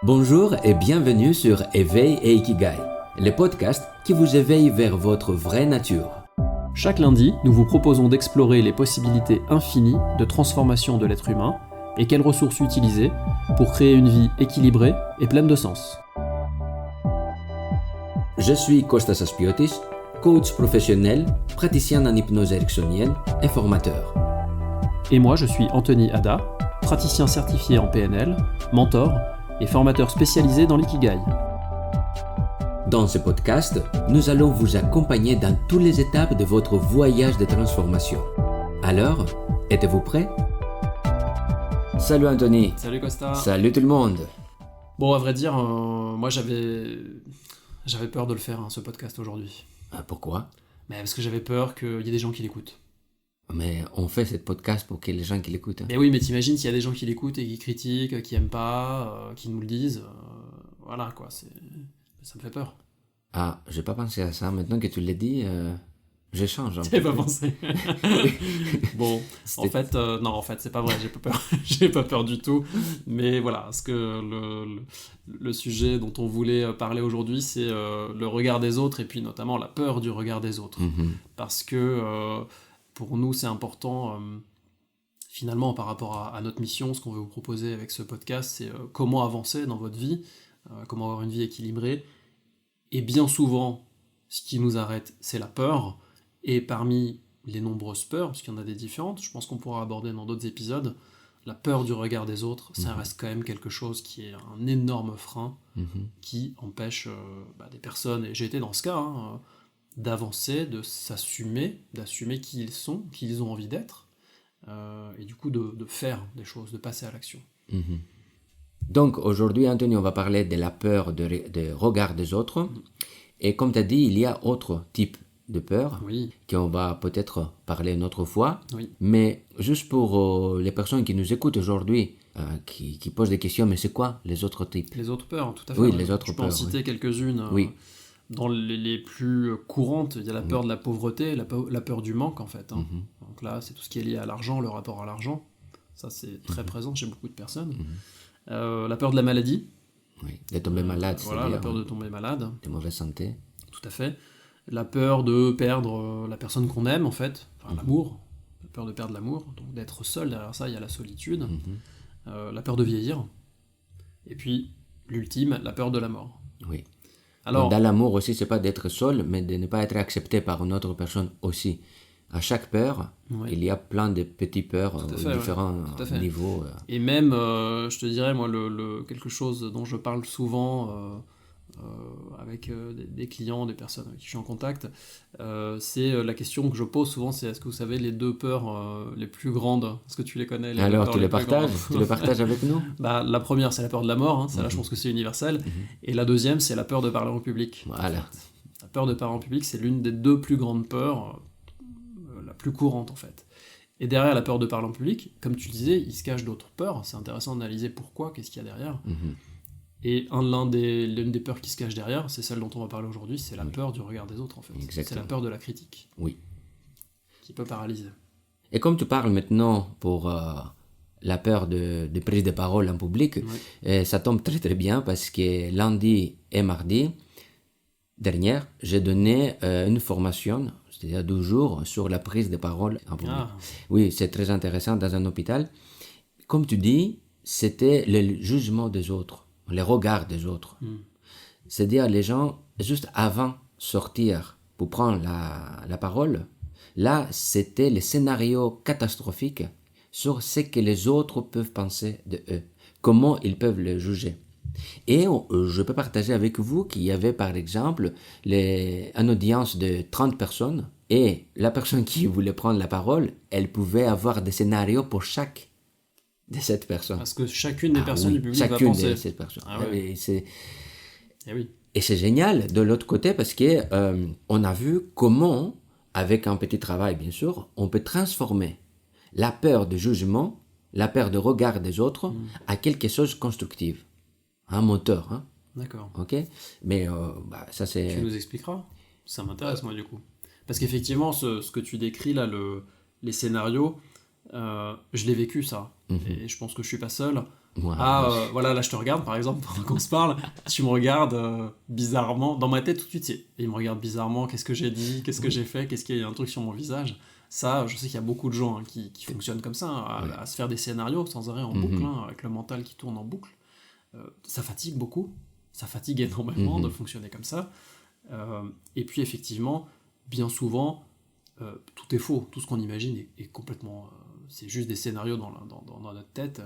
Bonjour et bienvenue sur Éveil et Ikigai, le podcast qui vous éveille vers votre vraie nature. Chaque lundi, nous vous proposons d'explorer les possibilités infinies de transformation de l'être humain et quelles ressources utiliser pour créer une vie équilibrée et pleine de sens. Je suis Kostas Aspiotis, coach professionnel, praticien en hypnose ericksonienne et formateur. Et moi, je suis Anthony Ada, praticien certifié en PNL, mentor et formateur spécialisé dans l'ikigai. Dans ce podcast, nous allons vous accompagner dans toutes les étapes de votre voyage de transformation. Alors, êtes-vous prêts? Salut Anthony. Salut Costa. Salut tout le monde. Bon, à vrai dire, moi j'avais peur de le faire, ce podcast aujourd'hui. Pourquoi? Parce que j'avais peur qu'il y ait des gens qui l'écoutent. Mais on fait ce podcast pour que les gens qui l'écoutent. Mais oui, mais t'imagines s'il y a des gens qui l'écoutent et qui critiquent, qui aiment pas, qui nous le disent, voilà quoi, ça me fait peur. Ah, j'ai pas pensé à ça. Maintenant que tu l'as dit, j'échange. T'avais pas pensé. Bon, en fait, c'est pas vrai, j'ai pas peur. J'ai pas peur du tout. Mais voilà, parce que le sujet dont on voulait parler aujourd'hui, c'est le regard des autres et puis notamment la peur du regard des autres. Mm-hmm. Parce que pour nous, c'est important, finalement, par rapport à notre mission, ce qu'on veut vous proposer avec ce podcast, c'est comment avancer dans votre vie, comment avoir une vie équilibrée. Et bien souvent, ce qui nous arrête, c'est la peur. Et parmi les nombreuses peurs, parce qu'il y en a des différentes, je pense qu'on pourra aborder dans d'autres épisodes, la peur du regard des autres, ça reste quand même quelque chose qui est un énorme frein qui empêche des personnes, et j'ai été dans ce cas, d'avancer, de s'assumer, d'assumer qui ils sont, qui ils ont envie d'être, et du coup de faire des choses, de passer à l'action. Mm-hmm. Donc aujourd'hui, Anthony, on va parler de la peur de regard des autres. Et comme tu as dit, il y a autre type de peur qu'on va peut-être parler une autre fois. Oui. Mais juste pour les personnes qui nous écoutent aujourd'hui, qui posent des questions, mais c'est quoi les autres types? Les autres peurs, tout à fait. Oui, les autres peurs. Je peux en citer quelques-unes. Oui. Dans les plus courantes, il y a la peur de la pauvreté, la peur du manque en fait. Donc là, c'est tout ce qui est lié à l'argent, le rapport à l'argent. Ça, c'est très présent chez beaucoup de personnes. La peur de la maladie. Oui, de tomber malade. Voilà, la peur de tomber malade. De mauvaise santé. Tout à fait. La peur de perdre la personne qu'on aime en fait, enfin l'amour. La peur de perdre l'amour, donc d'être seul, derrière ça, il y a la solitude. La peur de vieillir. Et puis, l'ultime, la peur de la mort. Oui. Alors, dans l'amour aussi, c'est pas d'être seul, mais de ne pas être accepté par une autre personne aussi. À chaque peur, il y a plein de petites peurs différents niveaux. Et même, je te dirais, moi, quelque chose dont je parle souvent avec des clients, des personnes avec qui je suis en contact, c'est la question que je pose souvent, c'est est-ce que vous savez les deux peurs les plus grandes? Est-ce que tu les connais? Alors, tu les partages avec nous? La première, c'est la peur de la mort, celle-là, je pense que c'est universel. Et la deuxième, c'est la peur de parler en public. Voilà. En fait. La peur de parler en public, c'est l'une des deux plus grandes peurs, la plus courante en fait. Et derrière la peur de parler en public, comme tu le disais, il se cache d'autres peurs. C'est intéressant d'analyser pourquoi, qu'est-ce qu'il y a derrière. Et l'une des peurs qui se cache derrière, c'est celle dont on va parler aujourd'hui, c'est la peur du regard des autres en fait. Exactement. C'est la peur de la critique. Oui. Qui peut paralyser. Et comme tu parles maintenant pour la peur de prise de parole en public, ça tombe très très bien parce que lundi et mardi dernier, j'ai donné une formation, c'est-à-dire 12 jours, sur la prise de parole en public. Oui, c'est très intéressant dans un hôpital. Comme tu dis, c'était le jugement des autres, le regard des autres. C'est-à-dire les gens, juste avant de sortir pour prendre la parole, là, c'était le scénario catastrophique sur ce que les autres peuvent penser de eux, comment ils peuvent le juger. Et je peux partager avec vous qu'il y avait par exemple une audience de 30 personnes et la personne qui voulait prendre la parole, elle pouvait avoir des scénarios pour chaque de cette personne. Parce que chacune des personnes du public va penser. Chacune de ces personnes. Et et c'est génial de l'autre côté parce que on a vu comment, avec un petit travail bien sûr, on peut transformer la peur de jugement, la peur de regard des autres à quelque chose de constructif. Un moteur. D'accord. Ok. Mais ça c'est... Tu nous expliqueras? Ça m'intéresse moi du coup. Parce qu'effectivement, ce que tu décris là, les scénarios, je l'ai vécu ça. Mhm. Et je pense que je suis pas seul. Ouais, Voilà, là je te regarde par exemple, pendant qu'on se parle, tu me regardes bizarrement, dans ma tête tout de suite, il me regarde bizarrement, qu'est-ce que j'ai dit, qu'est-ce que j'ai fait, qu'est-ce qu'il y a un truc sur mon visage. Ça, je sais qu'il y a beaucoup de gens qui fonctionnent comme ça, à se faire des scénarios sans arrêt en boucle, avec le mental qui tourne en boucle. Ça fatigue beaucoup, ça fatigue énormément de fonctionner comme ça. Et puis effectivement, bien souvent, tout est faux, tout ce qu'on imagine est complètement... c'est juste des scénarios dans notre tête.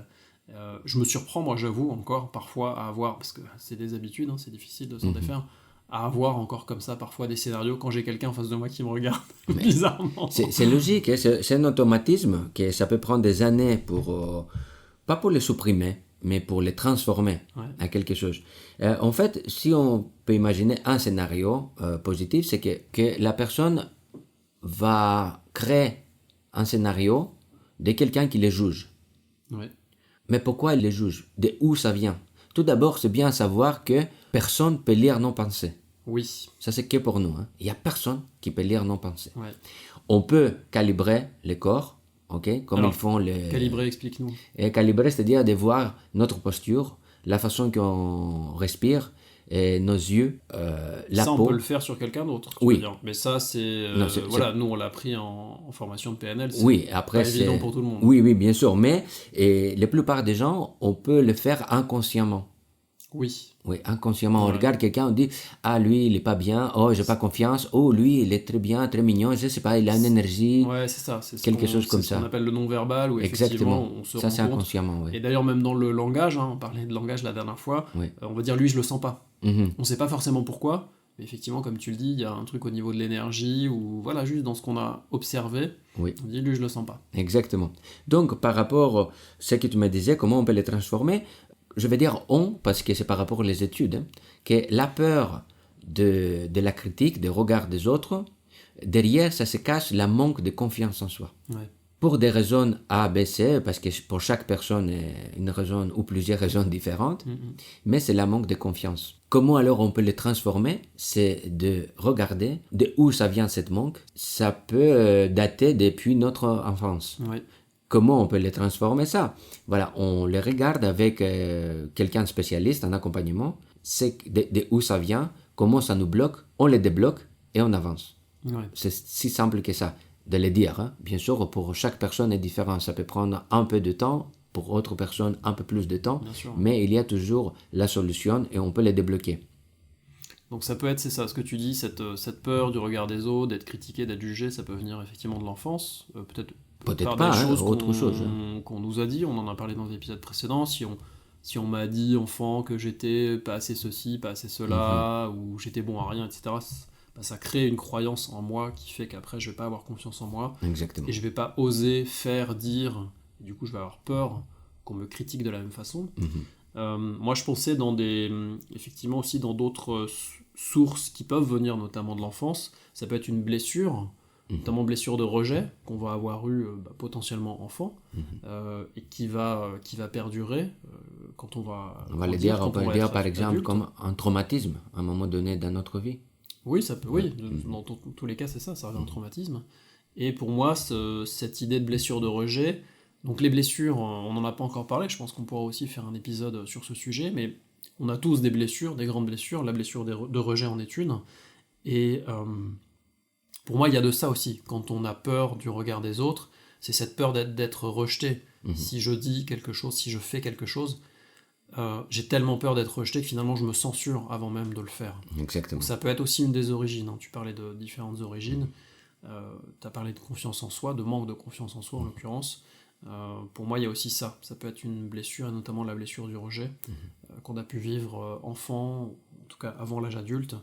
Je me surprends, moi j'avoue, encore parfois à avoir, parce que c'est des habitudes, c'est difficile de s'en défaire, à avoir encore comme ça parfois des scénarios quand j'ai quelqu'un en face de moi qui me regarde bizarrement. C'est logique, hein, c'est un automatisme que ça peut prendre des années pour, pas pour les supprimer, mais pour les transformer à quelque chose. En fait, si on peut imaginer un scénario positif, c'est que la personne va créer un scénario de quelqu'un qui les juge. Ouais. Mais pourquoi il les juge? De où ça vient? Tout d'abord, c'est bien savoir que personne ne peut lire nos pensées. Oui. Ça, c'est que pour nous. Il n'y a personne qui peut lire nos pensées. Ouais. On peut calibrer le corps, comme alors, ils font les... Calibrer, explique-nous. Et calibrer, c'est-à-dire de voir notre posture, la façon qu'on respire, et nos yeux, la ça, peau. on peut le faire sur quelqu'un d'autre. Oui. Mais ça, c'est... voilà, nous, on l'a appris en formation de PNL. C'est après, pas évident pour tout le monde. Oui, bien sûr. Mais la plupart des gens, on peut le faire inconsciemment. Oui, inconsciemment. On regarde quelqu'un, on dit « Ah, lui, il n'est pas bien. Oh, j'ai pas confiance. Oh, lui, il est très bien, très mignon. Je sais pas, il a une énergie. » Ouais, c'est ça. C'est quelque chose comme ça. C'est ce qu'on appelle le non-verbal, où effectivement, on se ça, rend c'est compte. inconsciemment, oui. Et d'ailleurs, même dans le langage, on parlait de langage la dernière fois, on va dire « lui, je le sens pas ». On sait pas forcément pourquoi, mais effectivement, comme tu le dis, il y a un truc au niveau de l'énergie, ou voilà, juste dans ce qu'on a observé, on dit « lui, je le sens pas ». Exactement. Donc, par rapport à ce que tu me disais, comment on peut les transformer, je vais dire on, parce que c'est par rapport aux études, que la peur de la critique, des regards des autres, derrière, ça se cache le manque de confiance en soi. Ouais. Pour des raisons A, B, C, parce que pour chaque personne, une raison ou plusieurs raisons différentes, mais c'est le manque de confiance. Comment alors on peut le transformer? C'est de regarder de où ça vient cette manque. Ça peut dater depuis notre enfance. Ouais. Comment on peut les transformer ça? Voilà, on les regarde avec quelqu'un de spécialiste en accompagnement, c'est de où ça vient, comment ça nous bloque, on les débloque et on avance. Ouais. C'est si simple que ça de le dire. Bien sûr, pour chaque personne est différent, ça peut prendre un peu de temps, pour autre personne un peu plus de temps, mais il y a toujours la solution et on peut les débloquer. Donc ça peut être, c'est ça, ce que tu dis, cette peur du regard des autres, d'être critiqué, d'être jugé, ça peut venir effectivement de l'enfance, peut-être pas, autre chose. Qu'on nous a dit, on en a parlé dans l'épisode précédent, si on m'a dit enfant que j'étais pas assez ceci, pas assez cela, ou j'étais bon à rien, etc., ça crée une croyance en moi qui fait qu'après je vais pas avoir confiance en moi. Exactement. Et je vais pas oser faire, dire, et du coup je vais avoir peur qu'on me critique de la même façon. Moi je pensais effectivement aussi dans d'autres sources qui peuvent venir notamment de l'enfance. Ça peut être une blessure, notamment blessure de rejet qu'on va avoir eu potentiellement enfant, et qui va perdurer quand on va on le dire par exemple adulte. Comme un traumatisme à un moment donné dans notre vie. Oui, ça peut, dans tous les cas c'est ça revient un traumatisme. Et pour moi cette idée de blessure de rejet, donc les blessures, on n'en a pas encore parlé, je pense qu'on pourra aussi faire un épisode sur ce sujet, mais on a tous des blessures, des grandes blessures, la blessure de rejet en est une, et pour moi il y a de ça aussi, quand on a peur du regard des autres, c'est cette peur d'être rejeté. Si je dis quelque chose, si je fais quelque chose, j'ai tellement peur d'être rejeté que finalement je me censure avant même de le faire. Exactement. Donc ça peut être aussi une des origines, tu parlais de différentes origines, tu as parlé de confiance en soi, de manque de confiance en soi en l'occurrence. Pour moi il y a aussi ça peut être une blessure, et notamment la blessure du rejet, qu'on a pu vivre enfant, en tout cas avant l'âge adulte,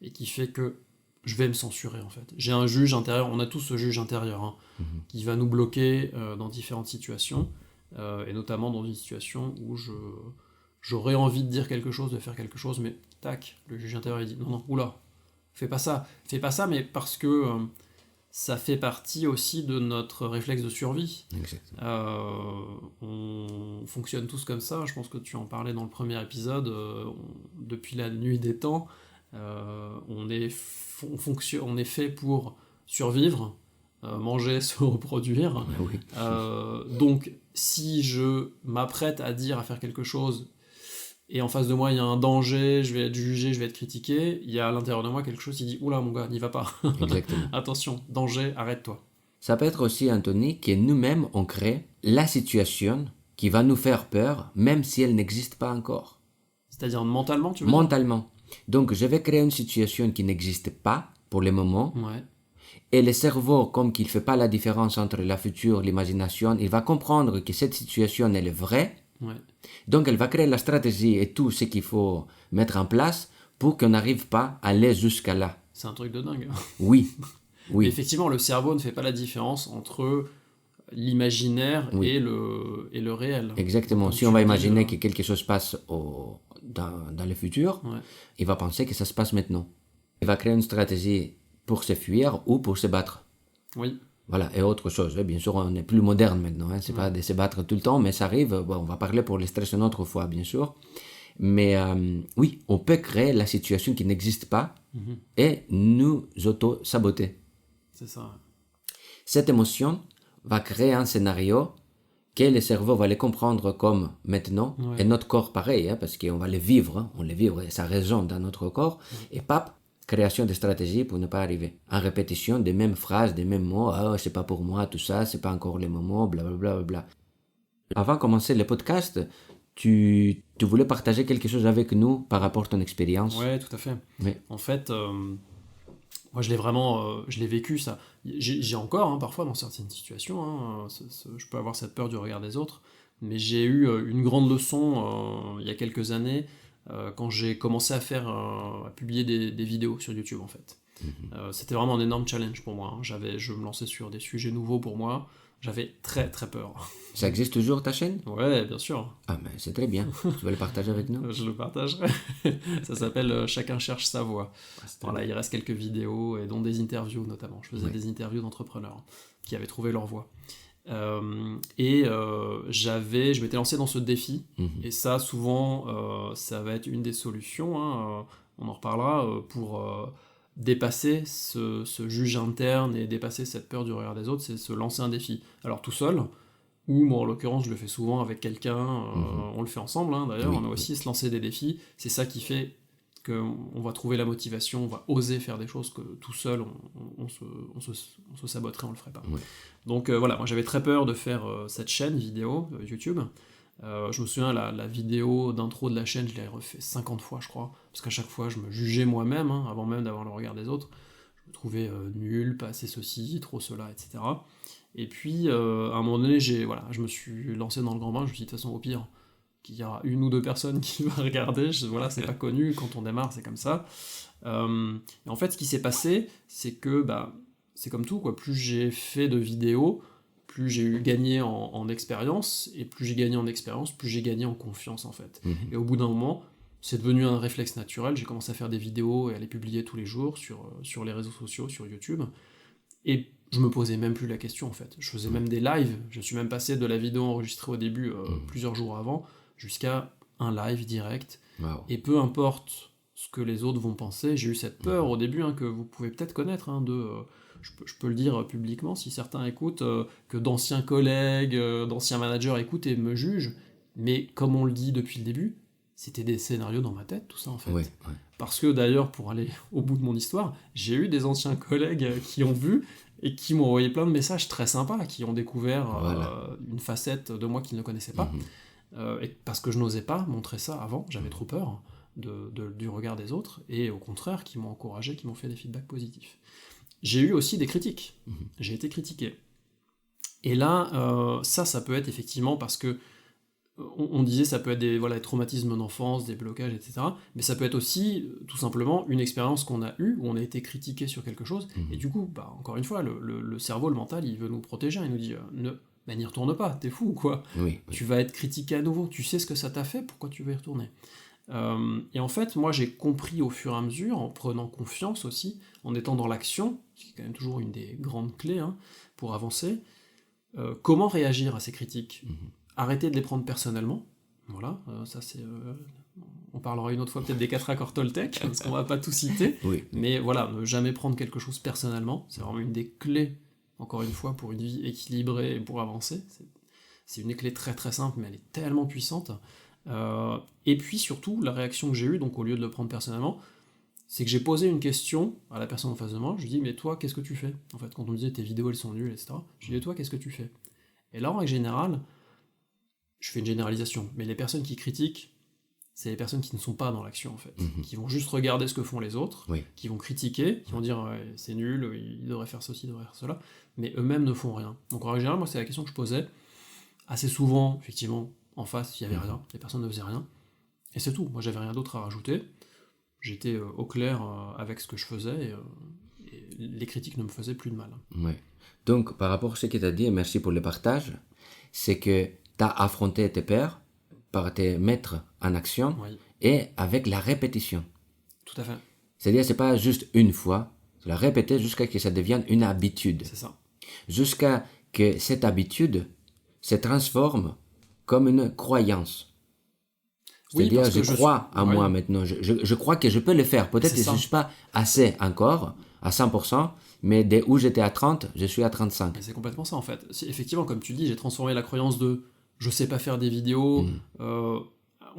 et qui fait que je vais me censurer en fait. J'ai un juge intérieur, on a tous ce juge intérieur, qui va nous bloquer dans différentes situations, et notamment dans une situation où j'aurais envie de dire quelque chose, de faire quelque chose, mais tac, le juge intérieur il dit non, oula, fais pas ça, mais parce que ça fait partie aussi de notre réflexe de survie. On fonctionne tous comme ça, je pense que tu en parlais dans le premier épisode, depuis la nuit des temps, on est fait pour survivre, manger, se reproduire. Oui. Donc, si je m'apprête à faire quelque chose, et en face de moi, il y a un danger, je vais être jugé, je vais être critiqué, il y a à l'intérieur de moi quelque chose qui dit « Oula, mon gars, n'y va pas. Exactement. Attention, danger, arrête-toi. » Ça peut être aussi, Anthony, que nous-mêmes, on crée la situation qui va nous faire peur, même si elle n'existe pas encore. C'est-à-dire mentalement, tu veux dire ? Mentalement. Donc, je vais créer une situation qui n'existe pas pour le moment. Ouais. Et le cerveau, comme qu'il ne fait pas la différence entre la future et l'imagination, il va comprendre que cette situation, elle est vraie. Ouais. Donc, elle va créer la stratégie et tout ce qu'il faut mettre en place pour qu'on n'arrive pas à aller jusqu'à là. C'est un truc de dingue. Oui, Mais oui, effectivement, le cerveau ne fait pas la différence entre l'imaginaire Oui. et le réel. exactement. Comme Si tu on va le dis, imaginer que quelque chose passe dans le futur, ouais. il va penser que ça se passe maintenant. Il va créer une stratégie pour se fuir ou pour se battre. Oui, Voilà, et autre chose. Bien sûr, on est plus moderne maintenant. C'est pas de se battre tout le temps, mais ça arrive. Bon, on va parler pour le stress une autre fois, bien sûr. Mais oui, on peut créer la situation qui n'existe pas et nous auto-saboter. c'est ça. Cette émotion va créer un scénario que le cerveau va le comprendre comme maintenant, Ouais. et notre corps pareil, parce qu'on va le vivre, on le vit, et ça résonne dans notre corps, et pap, création de stratégies pour ne pas arriver. En répétition des mêmes phrases, des mêmes mots, ah, c'est pas pour moi, tout ça, c'est pas encore le moment, blablabla. Bla. Avant de commencer le podcast, tu voulais partager quelque chose avec nous par rapport à ton expérience. Ouais, tout à fait. Oui. En fait, moi je l'ai vécu ça. J'ai encore parfois dans certaines situations, je peux avoir cette peur du regard des autres, mais j'ai eu une grande leçon il y a quelques années quand j'ai commencé à publier des vidéos sur YouTube en fait. C'était vraiment un énorme challenge pour moi. Je me lançais sur des sujets nouveaux pour moi. J'avais très très peur. Ça existe toujours ta chaîne? Ouais, bien sûr. Ah, mais c'est très bien. Tu vas le partager avec nous? Je le partagerai. Ça s'appelle Chacun cherche sa voie. Voilà, il reste quelques vidéos, et dont des interviews notamment. Je faisais des interviews d'entrepreneurs qui avaient trouvé leur voie. Je m'étais lancé dans ce défi, et ça, souvent, ça va être une des solutions, on en reparlera, pour dépasser ce juge interne et dépasser cette peur du regard des autres, c'est se lancer un défi. Alors tout seul, ou moi en l'occurrence je le fais souvent avec quelqu'un, on le fait ensemble d'ailleurs, on a aussi se lancer des défis, c'est ça qui fait qu'on va trouver la motivation, on va oser faire des choses que tout seul on se saboterait, on le ferait pas. Donc voilà, moi j'avais très peur de faire cette chaîne vidéo YouTube. Je me souviens, la vidéo d'intro de la chaîne, je l'ai refait 50 fois je crois, parce qu'à chaque fois je me jugeais moi-même, avant même d'avoir le regard des autres, je me trouvais nul, pas assez ceci, trop cela, etc. Et puis, à un moment donné, je me suis lancé dans le grand bain, je me suis dit, de toute façon, au pire, qu'il y aura une ou deux personnes qui vont regarder, c'est pas connu, quand on démarre, c'est comme ça. Et en fait, ce qui s'est passé, c'est que, c'est comme tout, quoi. Plus j'ai fait de vidéos, plus j'ai gagné en expérience, et plus j'ai gagné en expérience, plus j'ai gagné en confiance, en fait. Et au bout d'un moment, c'est devenu un réflexe naturel, j'ai commencé à faire des vidéos et à les publier tous les jours sur les réseaux sociaux, sur YouTube, et je me posais même plus la question en fait. Je faisais même des lives, je suis même passé de la vidéo enregistrée au début plusieurs jours avant, jusqu'à un live direct, et peu importe ce que les autres vont penser, j'ai eu cette peur au début que vous pouvez peut-être connaître, je peux le dire publiquement si certains écoutent, que d'anciens collègues, d'anciens managers écoutent et me jugent, mais comme on le dit depuis le début, c'était des scénarios dans ma tête, tout ça en fait. Parce que d'ailleurs, pour aller au bout de mon histoire, j'ai eu des anciens collègues qui ont vu et qui m'ont envoyé plein de messages très sympas, qui ont découvert une facette de moi qu'ils ne connaissaient pas, et parce que je n'osais pas montrer ça avant, j'avais trop peur du regard des autres, et au contraire, qui m'ont encouragé, qui m'ont fait des feedbacks positifs. J'ai eu aussi des critiques, j'ai été critiqué. Et là, ça peut être effectivement parce que on disait ça peut être des traumatismes d'enfance, des blocages, etc. Mais ça peut être aussi, tout simplement, une expérience qu'on a eue, où on a été critiqué sur quelque chose, et du coup, encore une fois, le cerveau, le mental, il veut nous protéger, il nous dit n'y retourne pas, t'es fou ou quoi ? Tu vas être critiqué à nouveau, tu sais ce que ça t'a fait, pourquoi tu veux y retourner ? Et en fait, moi j'ai compris au fur et à mesure, en prenant confiance aussi, en étant dans l'action, qui est quand même toujours une des grandes clés pour avancer, comment réagir à ces critiques. Arrêter de les prendre personnellement, voilà, ça c'est... on parlera une autre fois peut-être des 4 accords Toltec, parce qu'on va pas tout citer, mais voilà, ne jamais prendre quelque chose personnellement, c'est vraiment une des clés encore une fois, pour une vie équilibrée et pour avancer. C'est une clé très très simple, mais elle est tellement puissante. Et puis surtout, la réaction que j'ai eue, donc au lieu de le prendre personnellement, c'est que j'ai posé une question à la personne en face de moi. Je lui ai dit, mais toi, qu'est-ce que tu fais? En fait, quand on me disait tes vidéos, elles sont nulles, etc. Je lui ai dit, toi, qu'est-ce que tu fais? Et là, en règle générale, je fais une généralisation, mais les personnes qui critiquent, c'est les personnes qui ne sont pas dans l'action, en fait, qui vont juste regarder ce que font les autres, qui vont critiquer, qui vont dire c'est nul, il devrait faire ceci, il devrait faire cela, mais eux-mêmes ne font rien. Donc en règle générale, moi, c'est la question que je posais. Assez souvent, effectivement, en face, il n'y avait rien, les personnes ne faisaient rien, et c'est tout. Moi, j'avais rien d'autre à rajouter. J'étais au clair avec ce que je faisais, et les critiques ne me faisaient plus de mal. Ouais. Donc, par rapport à ce que tu as dit, et merci pour le partage, c'est que tu as affronté tes peurs par te mettre en action et avec la répétition. Tout à fait. C'est-à-dire, c'est pas juste une fois, c'est la répéter jusqu'à ce que ça devienne une habitude. C'est ça. Jusqu'à que cette habitude se transforme comme une croyance. C'est-à-dire, je crois en moi maintenant. Je crois que je peux le faire. Peut-être que je ne suis pas assez encore, à 100%, mais dès où j'étais à 30, je suis à 35. Et c'est complètement ça, en fait. Effectivement, comme tu dis, j'ai transformé la croyance de « je sais pas faire des vidéos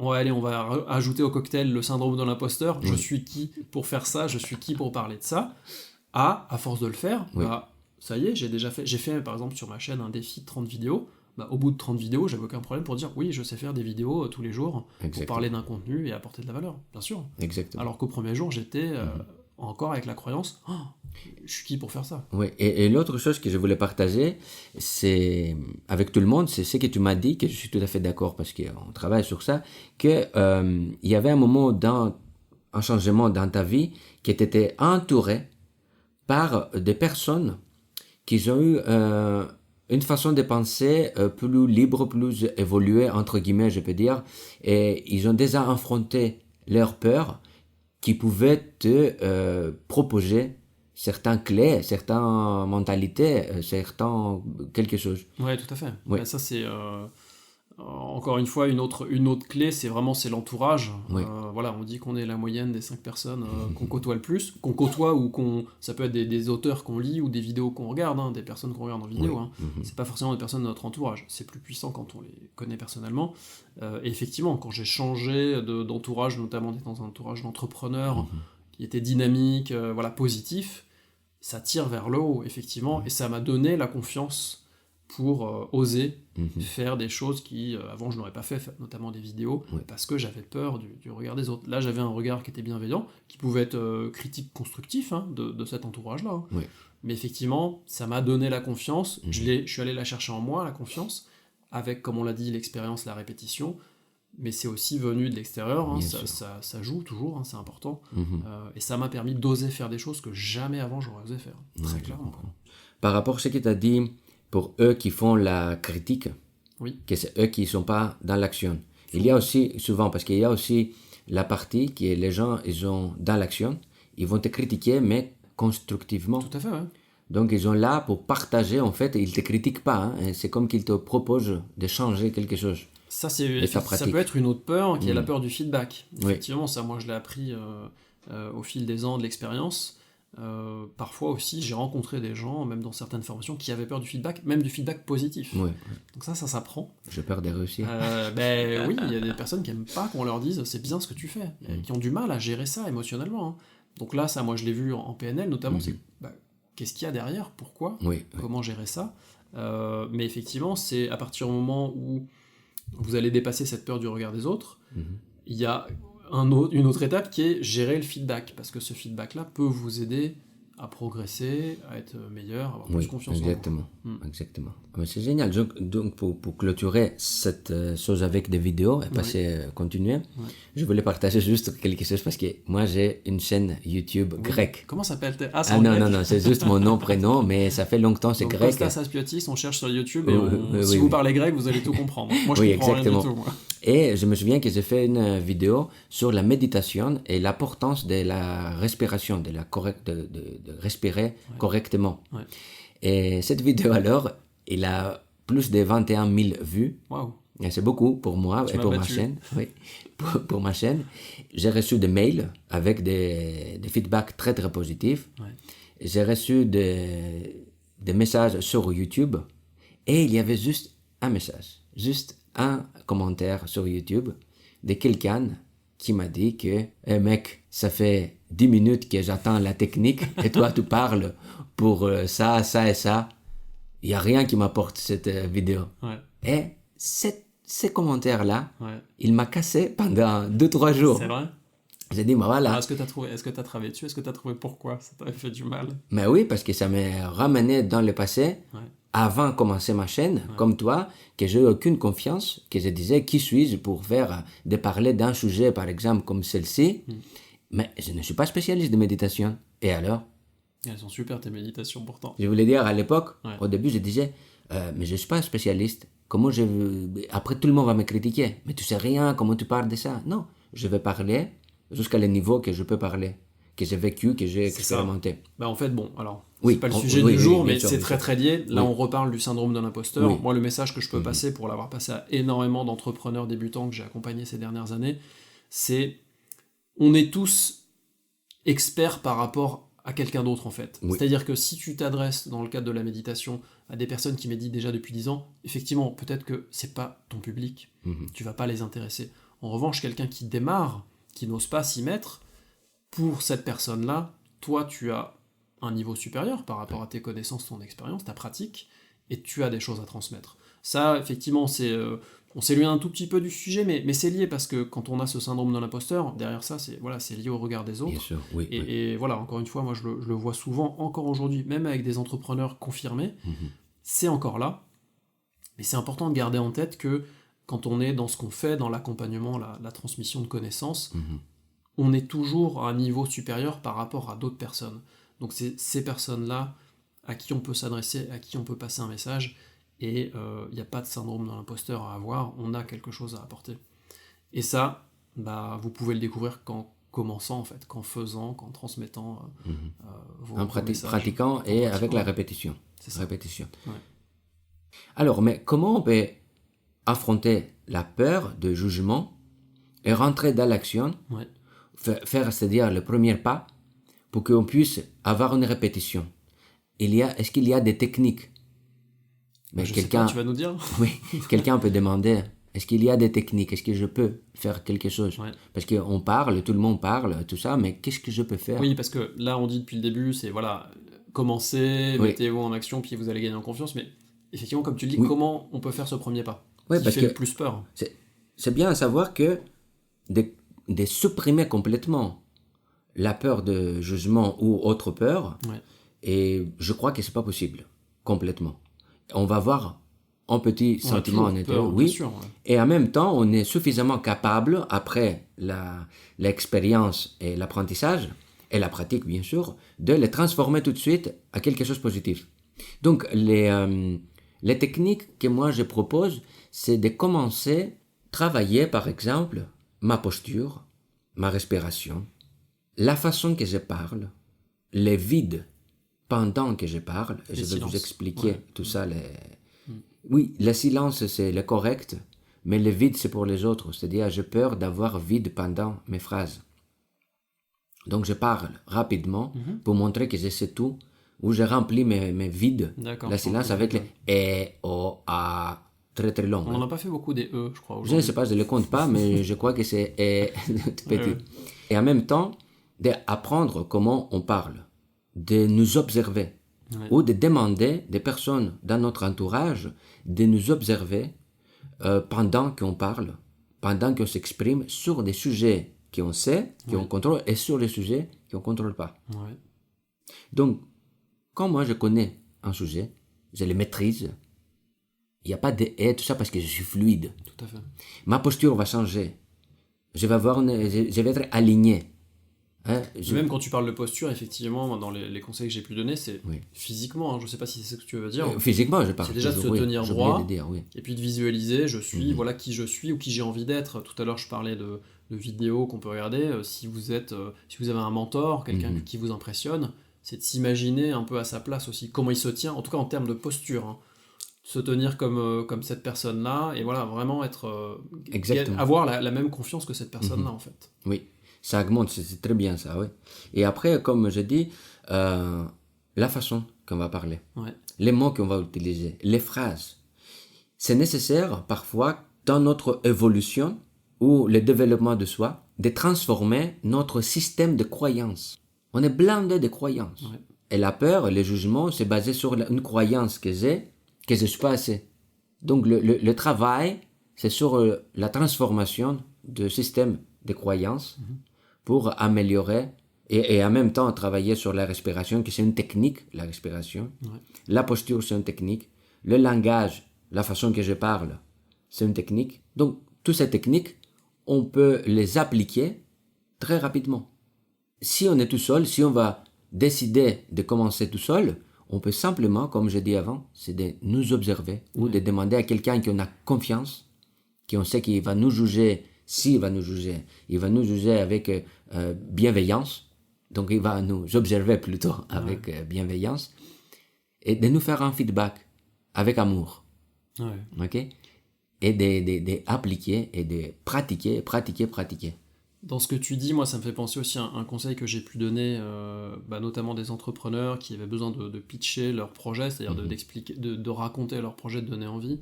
on va ajouter au cocktail le syndrome de l'imposteur. Je suis qui pour faire ça? Je suis qui pour parler de ça ?» à force de le faire, ça y est, j'ai fait par exemple sur ma chaîne un défi de 30 vidéos. Au bout de 30 vidéos, j'avais aucun problème pour dire oui, je sais faire des vidéos tous les jours pour parler d'un contenu et apporter de la valeur, bien sûr. Exactement. Alors qu'au premier jour, j'étais encore avec la croyance je suis qui pour faire ça? Oui, et l'autre chose que je voulais partager, c'est avec tout le monde, c'est ce que tu m'as dit, que je suis tout à fait d'accord parce qu'on travaille sur ça, qu'il y avait un moment un changement dans ta vie qui était entouré par des personnes qui ont eu une façon de penser plus libre, plus évoluée, entre guillemets, je peux dire, et ils ont déjà affronté leurs peurs qui pouvaient te proposer certaines clés, certaines mentalités, certains quelque chose. Ouais, tout à fait. Ouais. Ça, c'est encore une fois une autre clé, c'est l'entourage. Voilà, on dit qu'on est la moyenne des 5 personnes qu'on côtoie le plus, qu'on côtoie ou ça peut être des auteurs qu'on lit ou des vidéos qu'on regarde, des personnes qu'on regarde en vidéo. C'est pas forcément des personnes de notre entourage. C'est plus puissant quand on les connaît personnellement. Et effectivement, quand j'ai changé d'entourage, notamment dans un entourage d'entrepreneurs qui était dynamique, positif, ça tire vers le haut, effectivement, et ça m'a donné la confiance pour oser faire des choses qui, avant, je n'aurais pas fait, notamment des vidéos, parce que j'avais peur du regard des autres. Là, j'avais un regard qui était bienveillant, qui pouvait être critique, constructif, de cet entourage-là. Mais effectivement, ça m'a donné la confiance, je suis allé la chercher en moi, la confiance, avec, comme on l'a dit, l'expérience, la répétition, mais c'est aussi venu de l'extérieur, ça joue toujours, c'est important, et ça m'a permis d'oser faire des choses que jamais avant j'aurais osé faire, très clairement. Par rapport à ce que tu as dit, pour eux qui font la critique, que c'est eux qui ne sont pas dans l'action. Il y a aussi, souvent, parce qu'il y a aussi la partie qui est les gens, ils sont dans l'action, ils vont te critiquer, mais constructivement. Tout à fait, ouais. Donc ils sont là pour partager, en fait, ils ne te critiquent pas, c'est comme qu'ils te proposent de changer quelque chose. Ça peut être une autre peur, qui est la peur du feedback. Effectivement, ça, moi, je l'ai appris au fil des ans de l'expérience. Parfois aussi, j'ai rencontré des gens, même dans certaines formations, qui avaient peur du feedback, même du feedback positif. Donc ça s'apprend. J'ai peur de réussir. Oui, il y a des personnes qui n'aiment pas qu'on leur dise « c'est bien ce que tu fais », qui ont du mal à gérer ça émotionnellement. Donc là, ça, moi, je l'ai vu en PNL, notamment, c'est qu'est-ce qu'il y a derrière, pourquoi, comment gérer ça. Mais effectivement, c'est à partir du moment où vous allez dépasser cette peur du regard des autres, il y a une autre étape qui est gérer le feedback, parce que ce feedback-là peut vous aider à progresser, à être meilleur, à avoir plus confiance en vous. Exactement. Mais c'est génial. Donc pour clôturer cette chose avec des vidéos et continuer, je voulais partager juste quelque chose parce que moi j'ai une chaîne YouTube grecque. Comment s'appelle-t-elle? Non, c'est juste mon nom, prénom, mais ça fait longtemps, c'est grec. Kostas Aspiotis, on cherche sur YouTube et si vous parlez grec, vous allez tout comprendre. Moi je comprends rien du tout. Moi. Et je me souviens que j'ai fait une vidéo sur la méditation et l'importance de la respiration, de respirer correctement. Et cette vidéo alors, il a plus de 21 000 vues. Wow. Et c'est beaucoup pour moi et pour ma chaîne. Pour ma chaîne. J'ai reçu des mails avec des feedbacks très très positifs. J'ai reçu des messages sur YouTube et il y avait juste un message, juste un commentaire sur YouTube de quelqu'un qui m'a dit que mec, ça fait 10 minutes que j'attends la technique et toi tu parles pour ça, ça et ça. Il n'y a rien qui m'apporte cette vidéo. Ouais. Et ces commentaires-là, Ouais. il m'a cassé pendant 2-3 jours. C'est vrai. J'ai dit, bah voilà. Est-ce que tu as travaillé dessus? Est-ce que tu as trouvé pourquoi ça t'avait fait du mal? Mais oui, parce que ça m'a ramené dans le passé, Ouais. avant de commencer ma chaîne, comme toi, que j'ai aucune confiance, que je disais, qui suis-je pour de parler d'un sujet, par exemple, comme celle-ci. Mais je ne suis pas spécialiste de méditation. Et alors? Elles sont super tes méditations pourtant. Je voulais dire à l'époque, Ouais. au début, je disais, mais je ne suis pas un spécialiste. Comment je veux... Après, tout le monde va me critiquer. Mais tu sais rien, comment tu parles de ça? Non, je vais parler jusqu'à le niveau que je peux parler, que j'ai vécu, que j'ai expérimenté. Bah en fait, bon, alors, Oui, c'est pas le on- sujet oui, du oui, jour, bien mais sûr, c'est bien très sûr. très lié. Là, Oui. on reparle du syndrome de l'imposteur. Oui. Moi, le message que je peux passer, pour l'avoir passé à énormément d'entrepreneurs débutants que j'ai accompagnés ces dernières années, c'est on est tous experts par rapport à quelqu'un d'autre en fait. Oui. C'est-à-dire que si tu t'adresses dans le cadre de la méditation à des personnes qui méditent déjà depuis 10 ans, effectivement, peut-être que c'est pas ton public, tu vas pas les intéresser. En revanche, quelqu'un qui démarre, qui n'ose pas s'y mettre, pour cette personne-là, toi tu as un niveau supérieur par rapport à tes connaissances, ton expérience, ta pratique, et tu as des choses à transmettre. Ça, effectivement, on s'éloigne un tout petit peu du sujet, mais c'est lié parce que quand on a ce syndrome de l'imposteur, derrière ça, c'est lié au regard des autres. Bien sûr, oui. oui. Et voilà, encore une fois, moi je le vois souvent, encore aujourd'hui, même avec des entrepreneurs confirmés, c'est encore là. Mais c'est important de garder en tête que quand on est dans ce qu'on fait, dans l'accompagnement, la transmission de connaissances, on est toujours à un niveau supérieur par rapport à d'autres personnes. Donc c'est ces personnes-là à qui on peut s'adresser, à qui on peut passer un message, et il n'y a pas de syndrome de l'imposteur à avoir, on a quelque chose à apporter. Et ça, bah, vous pouvez le découvrir qu'en commençant, en fait, qu'en faisant, qu'en transmettant vos messages. Pratiquant et avec la répétition. C'est ça. Répétition. Ouais. Alors, mais comment on peut affronter la peur de jugement et rentrer dans l'action, Ouais. faire, c'est-à-dire le premier pas, pour qu'on puisse avoir une répétition? Est-ce qu'il y a des techniques? Mais Je sais pas, tu vas nous dire? Oui, quelqu'un peut demander, est-ce qu'il y a des techniques? Est-ce que je peux faire quelque chose? Ouais. Parce qu'on parle, tout le monde parle, tout ça, mais qu'est-ce que je peux faire? Oui, parce que là, on dit depuis le début, c'est voilà, commencez, Oui. mettez-vous en action, puis vous allez gagner en confiance. Mais effectivement, comme tu le dis, Oui. comment on peut faire ce premier pas Oui, qui parce fait que le plus peur? c'est bien à savoir que de supprimer complètement la peur de jugement ou autre peur, Ouais. et je crois que c'est pas possible, complètement. On va avoir un petit On a sentiment en toujours intérieur, peur, oui, bien sûr, ouais. et en même temps, on est suffisamment capable, après l'expérience et l'apprentissage, et la pratique bien sûr, de les transformer tout de suite à quelque chose de positif. Donc, les techniques que moi je propose, c'est de commencer à travailler, par exemple, ma posture, ma respiration, la façon que je parle, les vides pendant que je parle. Je vais vous expliquer tout ça. Oui, le silence, c'est le correct, mais le vide, c'est pour les autres. C'est-à-dire, j'ai peur d'avoir vide pendant mes phrases. Donc, je parle rapidement pour montrer que je sais tout, où je remplis mes vides. D'accord. Le silence avec les E, O, A, très très long. On n'en a pas fait beaucoup des E, je crois. Je ne aujourd'hui. sais pas, je ne le compte pas, mais je crois que c'est tout petit. Ouais. Et en même temps, d'apprendre comment on parle, de nous observer, ou de demander des personnes dans notre entourage de nous observer pendant qu'on parle, pendant qu'on s'exprime sur des sujets qu'on sait, qu'on contrôle, et sur les sujets qu'on ne contrôle pas. Ouais. Donc, quand moi je connais un sujet, je le maîtrise, il n'y a pas de « tout ça parce que je suis fluide ». Tout à fait. Ma posture va changer. Je vais être aligné. Hein, Même quand tu parles de posture, effectivement, moi, dans les conseils que j'ai pu donner, c'est Oui. physiquement, je ne sais pas si c'est ce que tu veux dire. Physiquement, je parle. C'est déjà de se toujours, tenir j'ai oublié droit. de dire, oui. Et puis de visualiser, je suis, voilà qui je suis ou qui j'ai envie d'être. Tout à l'heure, je parlais de vidéos qu'on peut regarder. Si vous avez un mentor, quelqu'un qui vous impressionne, c'est de s'imaginer un peu à sa place aussi, comment il se tient, en tout cas en termes de posture. Hein. Se tenir comme cette personne-là, et voilà, vraiment avoir la même confiance que cette personne-là, en fait. Oui, ça augmente, c'est très bien ça, oui. Et après, comme je dis, la façon qu'on va parler. Ouais. les mots qu'on va utiliser, les phrases. C'est nécessaire parfois dans notre évolution ou le développement de soi de transformer notre système de croyances. On est blindé de croyances. Ouais. Et la peur, le jugement, c'est basé sur une croyance que je ne suis pas assez. Donc le travail, c'est sur la transformation du système de croyances pour améliorer et en même temps travailler sur la respiration, qui c'est une technique, la respiration. Ouais. La posture, c'est une technique. Le langage, la façon que je parle, c'est une technique. Donc, toutes ces techniques, on peut les appliquer très rapidement. Si on est tout seul, si on va décider de commencer tout seul, on peut simplement, comme je dit avant, c'est de nous observer ou de demander à quelqu'un qui on a confiance, qui on sait qu'il va nous juger, s'il va nous juger, il va nous juger avec bienveillance, donc il va nous observer plutôt avec bienveillance, et de nous faire un feedback avec amour. Ouais. Ok? Et d'appliquer et de pratiquer. Dans ce que tu dis, moi, ça me fait penser aussi à un conseil que j'ai pu donner, notamment des entrepreneurs qui avaient besoin de pitcher leur projet, c'est-à-dire d'expliquer, de raconter leur projet, de donner envie.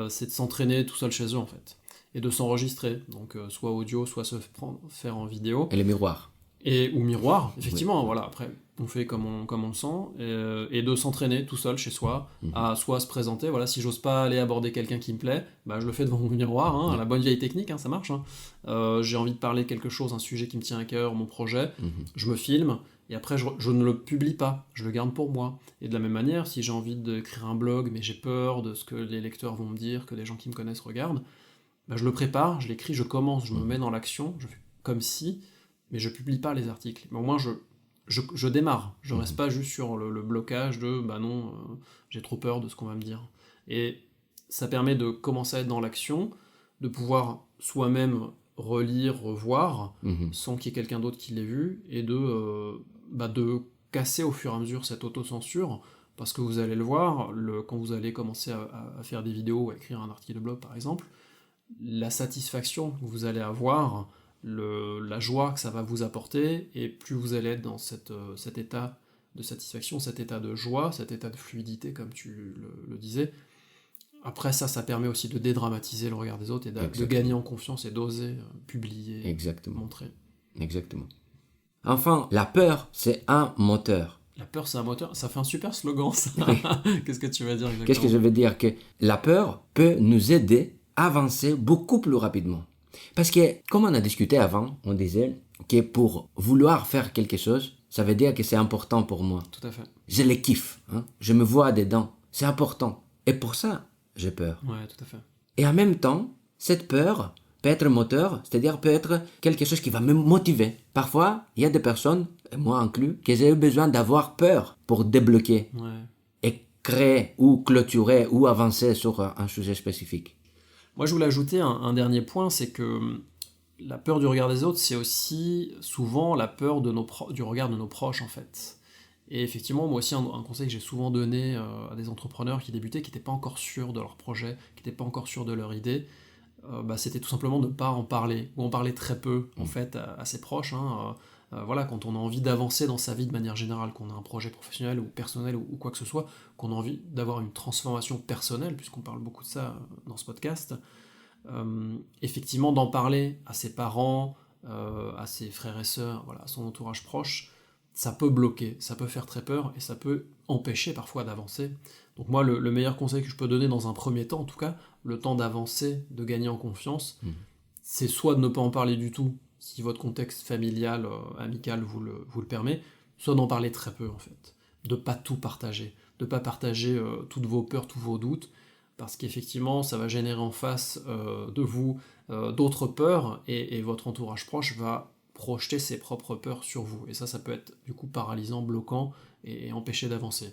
C'est de s'entraîner tout seul chez eux, en fait. Et de s'enregistrer, donc soit audio, soit faire en vidéo. Et le miroir. Ou miroir, effectivement, voilà, après, on fait comme on le sent, et de s'entraîner tout seul chez soi, à soit se présenter, voilà, si j'ose pas aller aborder quelqu'un qui me plaît, je le fais devant mon miroir, la bonne vieille technique, ça marche, j'ai envie de parler de quelque chose, un sujet qui me tient à cœur, mon projet, je me filme, et après je ne le publie pas, je le garde pour moi, et de la même manière, si j'ai envie d'écrire un blog, mais j'ai peur de ce que les lecteurs vont me dire, que les gens qui me connaissent regardent, je le prépare, je l'écris, je commence, je me mets dans l'action, je fais comme si, mais je publie pas les articles. Mais au moins, je démarre. Je reste pas juste sur le blocage de non, j'ai trop peur de ce qu'on va me dire. Et ça permet de commencer à être dans l'action, de pouvoir soi-même relire, revoir, sans qu'il y ait quelqu'un d'autre qui l'ait vu, et de casser au fur et à mesure cette autocensure, parce que vous allez le voir, quand vous allez commencer à faire des vidéos ou à écrire un article de blog, par exemple, la satisfaction que vous allez avoir, la joie que ça va vous apporter, et plus vous allez être dans cet état de satisfaction, cet état de joie, cet état de fluidité, comme tu le disais. Après ça permet aussi de dédramatiser le regard des autres et de gagner en confiance et d'oser publier, montrer. Exactement. Enfin, la peur, c'est un moteur. La peur, c'est un moteur. Ça fait un super slogan, ça. Qu'est-ce que tu vas dire exactement? Qu'est-ce que je veux dire? Que la peur peut nous aider à avancer beaucoup plus rapidement. Parce que, comme on a discuté avant, on disait que pour vouloir faire quelque chose, ça veut dire que c'est important pour moi. Tout à fait. Je le kiffe, je me vois dedans, c'est important. Et pour ça, j'ai peur. Ouais, tout à fait. Et en même temps, cette peur peut être moteur, c'est-à-dire peut être quelque chose qui va me motiver. Parfois, il y a des personnes, et moi inclus, qui ont besoin d'avoir peur pour débloquer et créer ou clôturer ou avancer sur un sujet spécifique. Moi, je voulais ajouter un dernier point, c'est que la peur du regard des autres, c'est aussi souvent la peur du regard de nos proches, en fait. Et effectivement, moi aussi, un conseil que j'ai souvent donné à des entrepreneurs qui débutaient, qui n'étaient pas encore sûrs de leur projet, qui n'étaient pas encore sûrs de leur idée, c'était tout simplement de ne pas en parler, ou en parler très peu, en fait, à ses proches. Voilà, quand on a envie d'avancer dans sa vie de manière générale, qu'on a un projet professionnel ou personnel ou quoi que ce soit, qu'on a envie d'avoir une transformation personnelle, puisqu'on parle beaucoup de ça dans ce podcast, effectivement d'en parler à ses parents, à ses frères et sœurs, voilà, à son entourage proche, ça peut bloquer, ça peut faire très peur et ça peut empêcher parfois d'avancer. Donc moi, le meilleur conseil que je peux donner dans un premier temps, en tout cas, le temps d'avancer, de gagner en confiance, c'est soit de ne pas en parler du tout, si votre contexte familial, amical vous le permet, soit d'en parler très peu en fait, de pas tout partager, de pas partager toutes vos peurs, tous vos doutes, parce qu'effectivement ça va générer en face de vous d'autres peurs, et votre entourage proche va projeter ses propres peurs sur vous, et ça peut être du coup paralysant, bloquant, et empêcher d'avancer.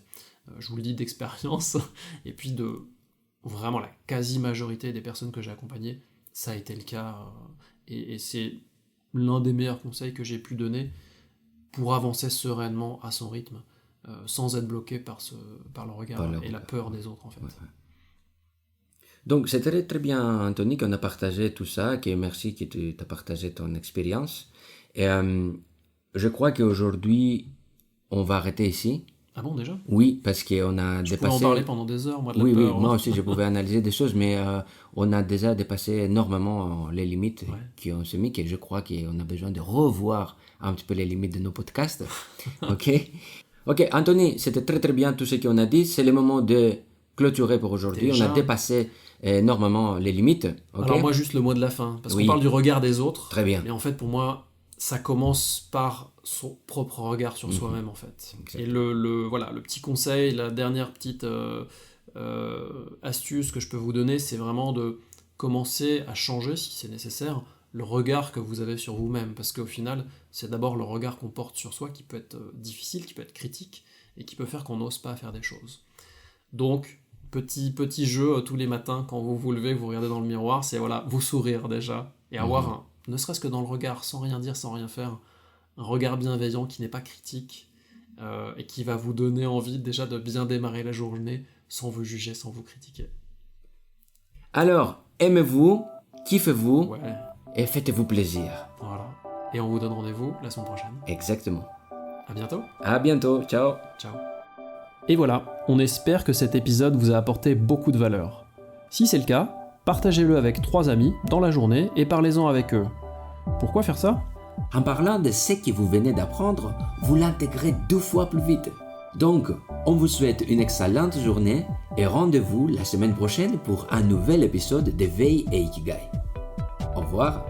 Je vous le dis d'expérience, et puis de vraiment la quasi-majorité des personnes que j'ai accompagnées, ça a été le cas, et c'est l'un des meilleurs conseils que j'ai pu donner pour avancer sereinement à son rythme, sans être bloqué par le regard et la peur des autres, en fait. Donc, c'est très, très bien, Anthony, qu'on a partagé tout ça, et merci que tu as partagé ton expérience. Et je crois qu'aujourd'hui, on va arrêter ici, Ah bon, déjà? Oui, parce qu'on a Je dépassé... pourrais en parler pendant des heures, moi, de la Oui, oui, peur. moi aussi je pouvais analyser des choses, mais on a déjà dépassé énormément les limites Ouais. qu'on s'est mis, et je crois qu'on a besoin de revoir un petit peu les limites de nos podcasts. Ok? Ok, Anthony, c'était très très bien tout ce qu'on a dit. C'est le moment de clôturer pour aujourd'hui. Déjà. On a dépassé énormément les limites. Ok? Alors moi, juste le mot de la fin, parce Oui. qu'on parle du regard des autres, Très bien. mais en fait, pour moi, ça commence par son propre regard sur soi-même, en fait. Exactement. Et voilà, le petit conseil, la dernière petite astuce que je peux vous donner, c'est vraiment de commencer à changer, si c'est nécessaire, le regard que vous avez sur vous-même, parce qu'au final, c'est d'abord le regard qu'on porte sur soi qui peut être difficile, qui peut être critique, et qui peut faire qu'on n'ose pas faire des choses. Donc, petit jeu tous les matins, quand vous vous levez, vous regardez dans le miroir, c'est voilà, vous sourire déjà, et avoir, ne serait-ce que dans le regard, sans rien dire, sans rien faire, un regard bienveillant qui n'est pas critique, et qui va vous donner envie déjà de bien démarrer la journée, sans vous juger, sans vous critiquer. Alors, aimez-vous, kiffez-vous Ouais, et faites-vous plaisir. voilà. Et on vous donne rendez-vous la semaine prochaine. Exactement. À bientôt. À bientôt. Ciao. Ciao. Et voilà, on espère que cet épisode vous a apporté beaucoup de valeur. Si c'est le cas, partagez-le avec 3 amis dans la journée et parlez-en avec eux. Pourquoi faire ça ? En parlant de ce que vous venez d'apprendre, vous l'intégrez 2 fois plus vite. Donc, on vous souhaite une excellente journée et rendez-vous la semaine prochaine pour un nouvel épisode de Veille et Ikigai. Au revoir.